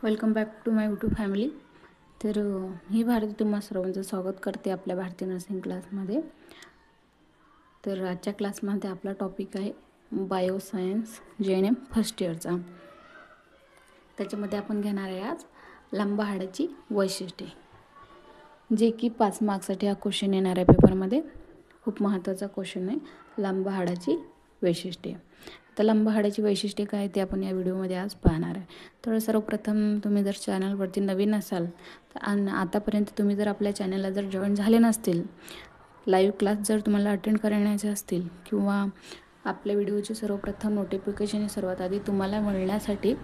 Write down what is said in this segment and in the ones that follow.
Welcome back to my YouTube family. तर ही भारती तुम्हा सर्वांचं स्वागत करते आपल्या भारतीय नर्सिंग क्लासमध्ये. तर आजच्या क्लासमध्ये आपला टॉपिक आहे बायोसायन्स JNM फर्स्ट इयरचा. त्याच्यामध्ये आपण घेणार आहे आज लांब हाडाची वैशिष्ट्ये, जे की 5 मार्क्ससाठी हा क्वेश्चन येणार आहे पेपरमध्ये. खूप महत्त्वाचा क्वेश्चन आहे लांब हाडाची वैशिष्ट्ये. तर लांब हाडाची वैशिष्ट्ये काय ते आपण या व्हिडिओमध्ये आज पाहणार आहे. तर सर्वप्रथम तुम्ही जर चॅनलवरती नवीन असाल तर आतापर्यंत तुम्ही जर आपल्या चॅनलला जर जॉईन झाले नसतील, लाईव्ह क्लास जर तुम्हाला अटेंड करण्याचे असतील किंवा आपल्या व्हिडिओचे सर्वप्रथम नोटिफिकेशन सर्वात आधी तुम्हाला मिळण्यासाठी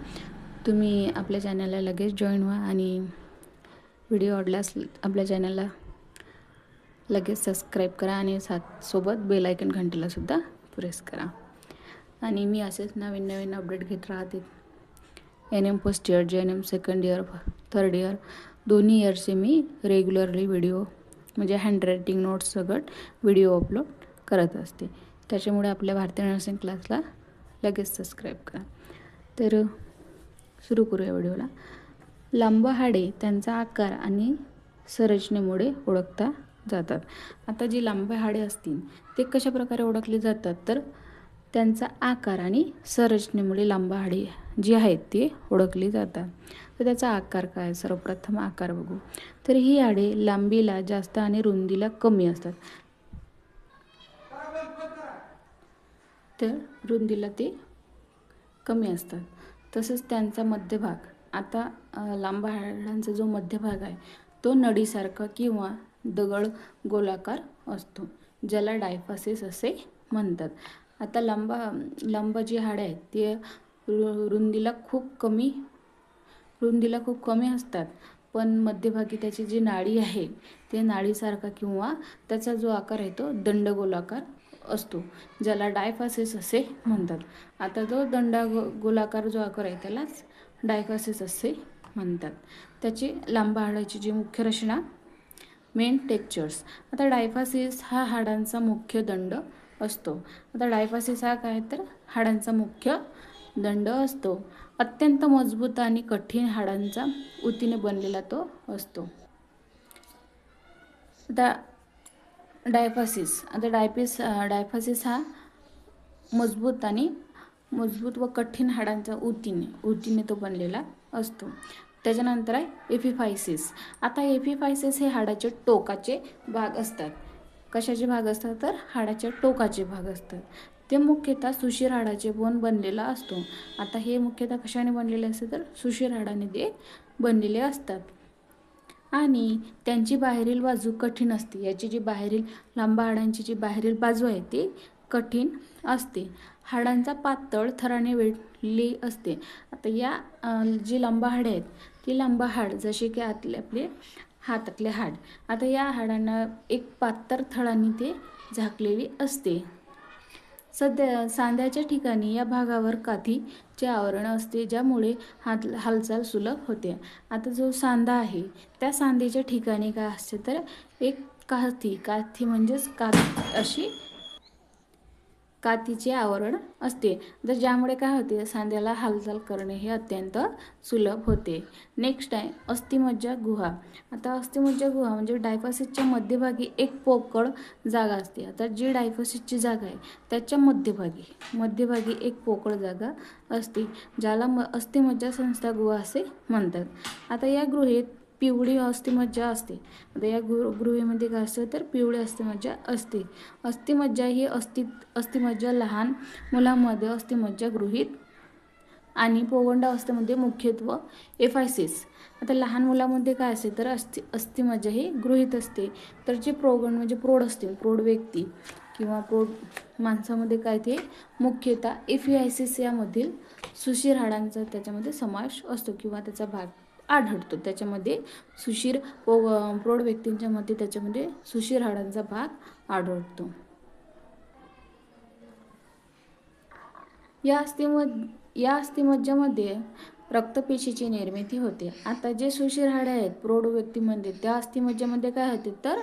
तुम्ही आपल्या चॅनलला लगेच जॉईन व्हा आणि व्हिडिओ आवडल्यास आपल्या चॅनलला लगेच सबस्क्राईब करा आणि सोबत बेल आयकन घंटीलासुद्धा प्रेस करा. आणि मी असेच नवीन अपडेट घेत राहते. NM first year, JNM second year, third year दोन्ही इयरचे मी रेग्युलरली व्हिडिओ म्हणजे हँडरायटिंग नोट्स सगळं व्हिडिओ अपलोड करत असते. त्याच्यामुळे आपल्या भारतीय नर्सिंग क्लासला लगेच सबस्क्राईब करा. तर सुरू करूया व्हिडिओला. लांब हाडे त्यांचा आकार आणि संरचनेमुळे ओळखता जातात. आता जी लांब हाडे असतील ते कशा प्रकारे ओळखली जातात, तर त्यांचा आकार आणि संरचनेमुळे लांब हाडे जी आहेत ते ओळखली जातात. तर त्याचा आकार काय, सर्वप्रथम आकार बघू. तर ही हाडे लांबीला जास्त आणि रुंदीला कमी असतात. तर रुंदीला ते कमी असतात. तसंच त्यांचा मध्यभाग, आता लांब हाडांचा जो मध्यभाग आहे तो नळीसारखा किंवा दगड गोलाकार असतो, ज्याला डायफासिस असे म्हणतात. आता लांब जी हाडे आहेत ते रुंदीला खूप कमी असतात, पण मध्यभागी त्याची जी नाडी आहे ते नाडीसारखा किंवा त्याचा जो आकार आहे तो दंडगोलाकार असतो, ज्याला डायफासिस असे म्हणतात. आता जो गोलाकार जो आकार आहे त्यालाच डायफासिस असे म्हणतात. त्याची लांब हाडाची जी मुख्य रचना, मेन टेक्स्चर्स. आता डायफासिस हा हाडांचा मुख्य दंड असतो. आता डायफासिस हा काय तर हाडांचा मुख्य दंड असतो. अत्यंत मजबूत आणि कठीण हाडांचा ऊतीने बनलेला तो असतो. आता डायफासिस हा मजबूत व कठीण हाडांचा ऊतीने तो बनलेला असतो. त्याच्यानंतर आहे एपिफायसिस. आता एपिफायसिस हे हाडाचे टोकाचे भाग असतात. कशाचे भाग असतात, तर हाडाचे टोकाचे भाग असतात. ते मुख्यतः सुशीर हाडाचे बनलेला असतो. आता हे मुख्यतः कशाने बनलेले असते, तर सुशीर हाडाने ते बनलेले असतात आणि त्यांची बाहेरील बाजू कठीण असते. याची जी बाहेरील लांब हाडांची जी बाहेरील बाजू आहे ती कठीण असते. हाडांचा पातळ थराने वेढली असते. आता या जी लांब हाडे आहेत ती लांब हाड जसे की आपले हातातले हाड, आता या हाडांना एक पातळ थराने ते झाकलेली असते. सांध्याच्या ठिकाणी या भागावर काठीचे आवरण असते, ज्यामुळे हालचाल सुलभ होते. आता जो सांधा आहे त्या सांधेच्या ठिकाणी काय असते, तर एक काठी म्हणजेच अशी काठीचे आवरण असते, तर ज्यामुळे काय होते, सांध्याला हालचाल करणे हे अत्यंत सुलभ होते. नेक्स्ट आहे अस्थिमज्जा गुहा. आता अस्थिमज्जा गुहा म्हणजे डायफासिसच्या मध्यभागी एक पोकळ जागा असते. आता जी डायफासिसची जागा आहे त्याच्या मध्यभागी एक पोकळ जागा असते, ज्याला अस्थिमज्जा संस्था गुहा असे म्हणतात. आता या गुहेत पिवळी अस्थिमज्जा असते. आता या गुहेमध्ये काय असतं, तर पिवळी अस्थिमज्जा असते. अस्थिमज्जा ही अस्थिमज्जा लहान मुलांमध्ये अस्थिमज्जा गृहीत आणि पौगंडावस्थेमध्ये मुख्यत्वे एफायसिस. आता लहान मुलांमध्ये काय असते, तर अस्थिमज्जा ही गृहीत असते. तर जे म्हणजे प्रौढ असतील, प्रौढ व्यक्ती किंवा प्रौढ माणसामध्ये काय ते मुख्यतः एफिआयसिस यामधील सुशीर हाडांचा त्याच्यामध्ये समावेश असतो किंवा त्याचा भाग आढळतो. त्याच्यामध्ये प्रौढ व्यक्तींच्या मध्ये त्याच्यामध्ये सुशीर हाडांचा भाग आढळतो. या अस्थिमज्जामध्ये रक्तपेशीची निर्मिती होते. आता जे सुशीर हाडे आहेत प्रौढ व्यक्तीमध्ये त्या अस्थिमज्जामध्ये काय होते, तर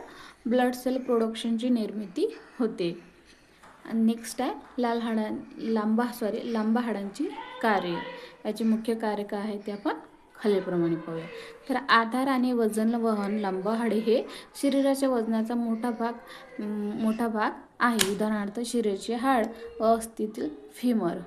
ब्लड सेल प्रोडक्शनची निर्मिती होते. नेक्स्ट आहे लांब हाडांची कार्य. याचे मुख्य कार्य काय आहे ते आपण खालीलप्रमाणे पाहूया. तर आधार आणि वजन वहन लंब हाडे हे शरीराच्या वजनाचा मोठा भाग आहे. उदाहरणार्थ शिरेचे हाड व अस्थितील फिमर.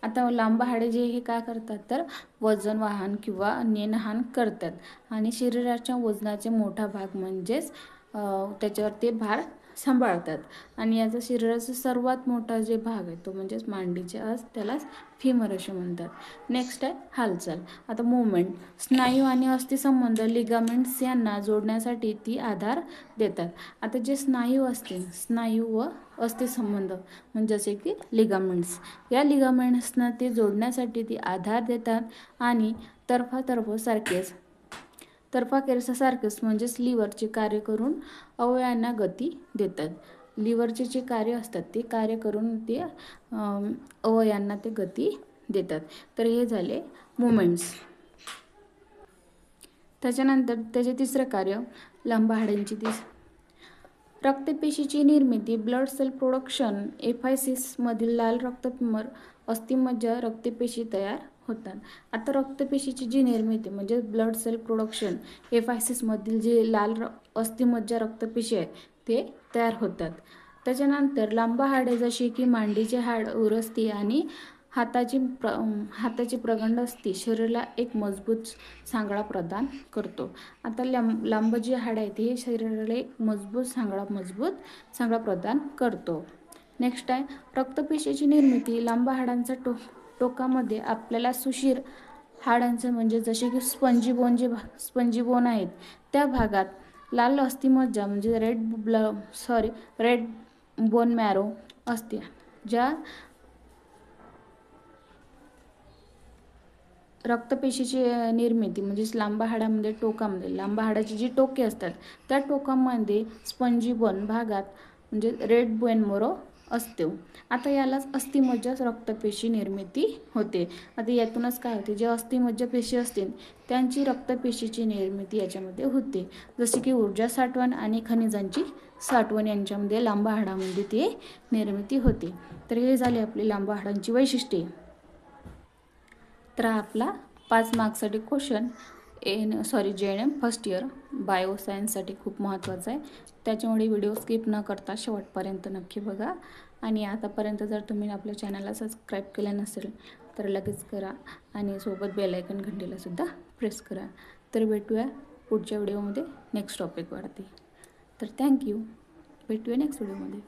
आता लांब हाडे जे हे काय करतात तर वजन वाहन किंवा नेनहान करतात आणि शरीराच्या वजनाचे मोठा भाग म्हणजेच त्याच्यावर ते भार सांभाळतात. आणि याचा शरीराचा सर्वात मोठा जे भाग आहे तो म्हणजेच मांडीचे त्यालाच फिमर असे म्हणतात. नेक्स्ट आहे हालचाल. आता मुवमेंट. स्नायू आणि अस्थिसंबंध लिगामेंट्स यांना जोडण्यासाठी ती आधार देतात. आता जे स्नायू असतील, स्नायू व अस्थिसंबंध म्हणजे जसे की लिगामेंट्स, या लिगामेंट्सना ते जोडण्यासाठी ती आधार देतात आणि तर्फा केसासारखेच म्हणजेच लिव्हरचे कार्य करून अवयवांना गती देतात. लिव्हरचे जे कार्य असतात ते कार्य करून ते अवयवांना ते गती देतात. तर हे झाले मुवमेंट्स. त्याच्यानंतर त्याचे तिसरे कार्य लंब हाडांची रक्तपेशीची निर्मिती. Blood sale production. एफायसिस मधील लाल रक्तपिमर अस्थिमज्जा रक्तपेशी तयार होतात. आता रक्तपेशीची जी निर्मिती म्हणजे ब्लड सेल प्रोडक्शन, एफायसिस मधील जे लाल अस्थिमज्जा रक्तपेशी आहे ते तयार होतात. त्याच्यानंतर लांब हाडे जशी की मांडीचे हाड, उरस्ती आणि हाताची प्रगंड अस्थी शरीराला एक मजबूत सांगडा प्रदान करतो. आता लांब जे हाड आहे ते शरीराला एक मजबूत सांगडा प्रदान करतो. नेक्स्ट आहे रक्तपेशीची निर्मिती. लांब हाडांच्या टोकामध्ये आपल्याला सुशीर हाडांचं म्हणजे जसे की स्पंजी बोन आहेत त्या भागात लाल अस्थिमज्जा म्हणजे रेड बोन मॅरो असते. ज्या रक्तपेशीची निर्मिती म्हणजेच लांब हाडामध्ये टोकामध्ये लांब हाडाची जी टोके असतात त्या टोकामध्ये स्पंजी बोन भागात म्हणजे रेड बोन मॅरो असतो. आता यालाच अस्थिमज्जा रक्तपेशी निर्मिती होते. आता यातूनच काय होते, जे अस्थिमज्जा पेशी असतील त्यांची रक्तपेशीची निर्मिती याच्यामध्ये होते. जसे की ऊर्जा साठवण आणि खनिजांची साठवण यांच्यामध्ये लांब हाडामध्ये ते निर्मिती होते. तर हे झाले आपले लांब हाडांची वैशिष्ट्ये. तर आपला 5 मार्क्ससाठी क्वेश्चन JNM फर्स्ट इयर बायोसायन्ससाठी खूप महत्त्वाचा आहे. त्याच्यामुळे व्हिडिओ स्किप न करता शेवटपर्यंत नक्की बघा. आणि आतापर्यंत जर तुम्ही आपल्या चॅनलला सबस्क्राईब केलं नसेल तर लगेच करा आणि सोबत बेल आयकॉन घंटीला सुद्धा प्रेस करा. तर भेटूया पुढच्या व्हिडिओमध्ये नेक्स्ट टॉपिकवरती. तर थँक्यू. भेटूया नेक्स्ट व्हिडिओमध्ये.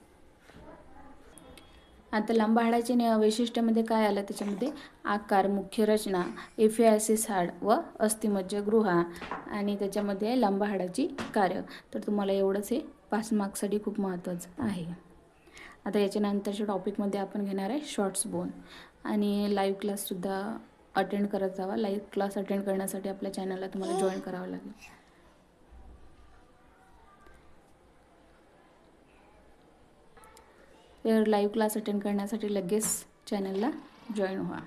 आता लांब हाडाच्या वैशिष्ट्यामध्ये काय आलं त्याच्यामध्ये आकार, मुख्य रचना, एफायसिस हाड व अस्थिमज्जा गृहा आणि त्याच्यामध्ये लांब हाडाची कार्य. तर तुम्हाला एवढंच हे 5 मार्क्ससाठी खूप महत्त्वाचं आहे. आता याच्यानंतरच्या टॉपिकमध्ये आपण घेणार आहे शॉर्ट्स बोन आणि लाईव्ह क्लाससुद्धा अटेंड करत जावा. लाईव्ह क्लास अटेंड करण्यासाठी आपल्या चॅनलला तुम्हाला जॉईन करावं लागेल. तर लाईव्ह क्लास अटेंड करण्यासाठी लगेच चॅनलला जॉईन व्हा.